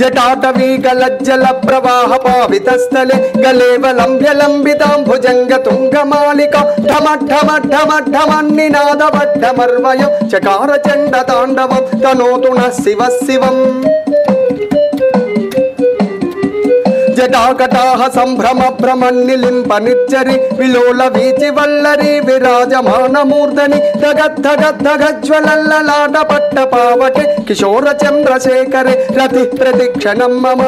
जटाटवीगलज्जल प्रवाह पावितस्थले गलेवलम्ब्यलम्बिताम्भुजङ्ग तुङ्गमालिका ढम ढम ढम ढमन्निनादवड्ढमर्वय चकार चण्ड ताण्डवं तनोतु नः शिवः शिवम् जटाकटाह संभ्रम भ्रमन्निलिम्प निर्जरि विलोल वीचि वल्लरी विराजमान मूर्धनि धगद्धगद्धगज्ज्वलल्ललाट पट्ट पावके किशोर चन्द्रशेखरे रति प्रतिक्षणं मम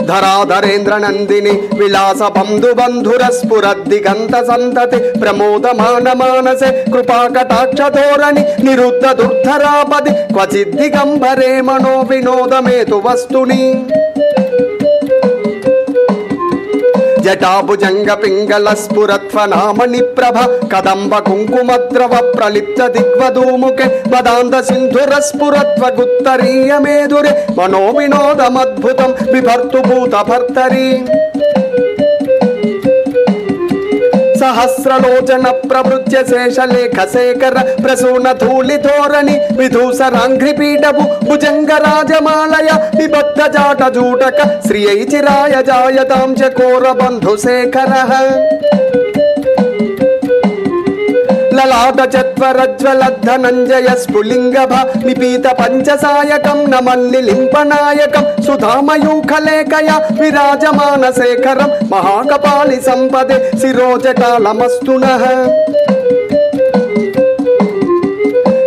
धराधरेन्द्र नंदिनी विलास बंधु बंधुर स्फुरद्दिगंत संतति प्रमोदमान मानसे कृपा कटाक्ष धोरणि निरुद्ध दुर्धरापदि क्वचिद्दिगंबरे मनो विनोदमेतु वस्तुनि जटाभुजंग पिंगल स्फुरत्वनामणि प्रभ कदंब कुंकुमद्रव प्रलिप्त दिग्वधूमुखे मदांध सिंधुर स्फुरत्व गुत्तरीय मेदुरे मनो विनोदमद्भुतं विभर्तु भूत भर्तरी सहस्रलोचन प्रवृत्य शेषलेख शेखर प्रसून धूलि धोरणि विधूसरांघ्रि पीडभु भुजंग राजमालय विबद्ध जाट जूटक श्रियै चिराय जायतां चकोर बंधु शेखरः ललाट चत्वरज्वलद्धनञ्जय स्फुलिङ्गभ निपीत पञ्चसायकं नमन्निलिम्पनायकं सुधामयूखलेखया विराजमान शेखरं महाकपालि सम्पदे शिरोजटालमस्तु नः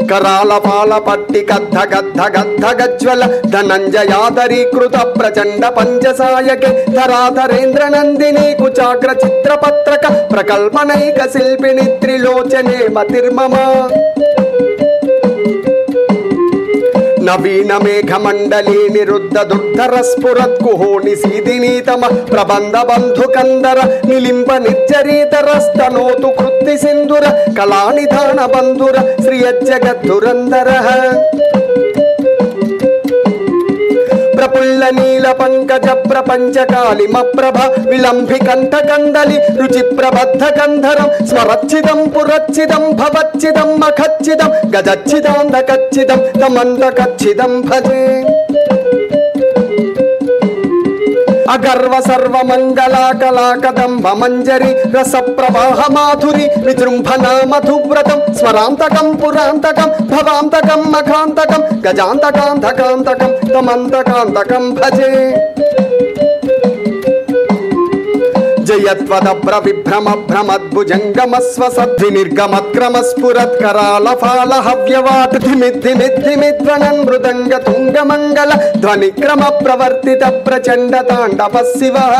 कराल पाल पट्टि गद्ध गद्ध गद्ध गज्ज्वल धनंजयादरीकृत प्रचंड पंचसायके धराधरेन्द्र नंदिनी कुचाग्र चित्रपत्रक प्रकल्पनैक शिल्पिनि त्रिलोचने मतिर्मम नवीन मेघमंडली निरुद्ध दुर्धर स्फुरत् कुहोनि सीदिनीतम प्रबंध बंधु कंदर निलिंब निर्जरीतरस्तनोतु कृत्ति सिंधुर कलानिधान बंधुर श्रियज्जगद्धुरंदरः प्रफुल्ल नील पंकज प्रपंच कालिम प्रभ विलंभि कंठ कंदलि रुचि प्रबद्ध गंधरं स्मरच्छिदं पुरच्छिदं भवच्छिदं मखच्छिदं गजच्छिदान्धकच्छिदं तमन्धकच्छिदं भजे अगर्व सर्व मंगला कला कदंब मंजरी रस प्रवाह माधुरी विजृंभना मधुव्रतम स्मरांतकं पुरांतकं भवांतकं मखांतकं गजांतकांतकांतकं तमंतकांतकं भजे जयत्वदभ्र विभ्रम भ्रमद्भुजंगमस्वसद्धि निर्गमत्क्रम स्फुरत् कराल फाल हव्यवाट धिमिद्धिमिद्धिमिद्वनन् मृदंग तुंग मंगल ध्वनिक्रम प्रवर्तित प्रचंड तांडव शिवः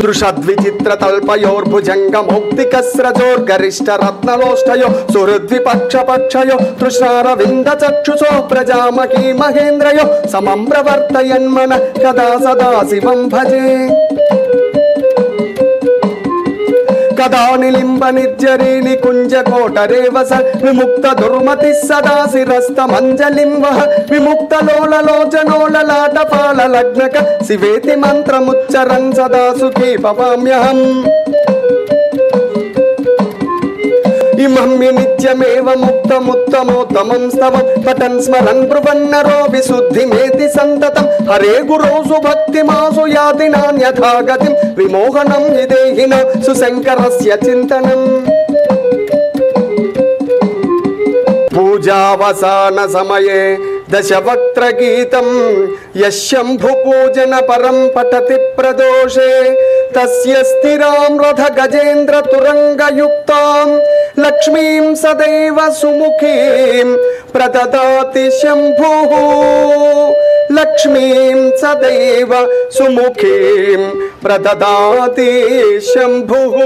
दृशद्विचित्र तल्पयोर्भुजंग मौक्तिकस्रजोर्गरिष्ठ रत्नलोष्टयो सुहृद्विपक्ष पक्षयो तृष्णारविंद चक्षुषो प्रजामही महेन्द्रयो समं प्रवर्तयन्मन कदा सदा शिवं भजे कदा निलिम्ब निर्जरी निकुंज कोटरे वस विमुक्त दुर्मति सदा शिरस्त मंजलिं वह विमुक्त लोल लोचनो ललाट पाल लग्नक शिवेति मंत्रमुच्चरन् सदा सुखी भवाम्यहम् इमं नित्यमेव मुक्तमुत्तमोत्तमं स्तवं पठन् स्मरन् ब्रुवन्नरो विशुद्धिमेति सन्ततं हरे गुरोसु भक्तिमासु याति नान्यथा गतिं विमोहनं हि देहिनो सुशङ्करस्य चिन्तनम् पूजावसान समये दशवक्त्र गीतं यशंभु पूजन परं पठति प्रदोषे तस्य स्थिरां रथ गजेन्द्र तुरंग युक्तां लक्ष्मीं सदैव सुमुखीं प्रददाति शंभुः लक्ष्मीं सदैव सुमुखीं प्रददाति शंभुः।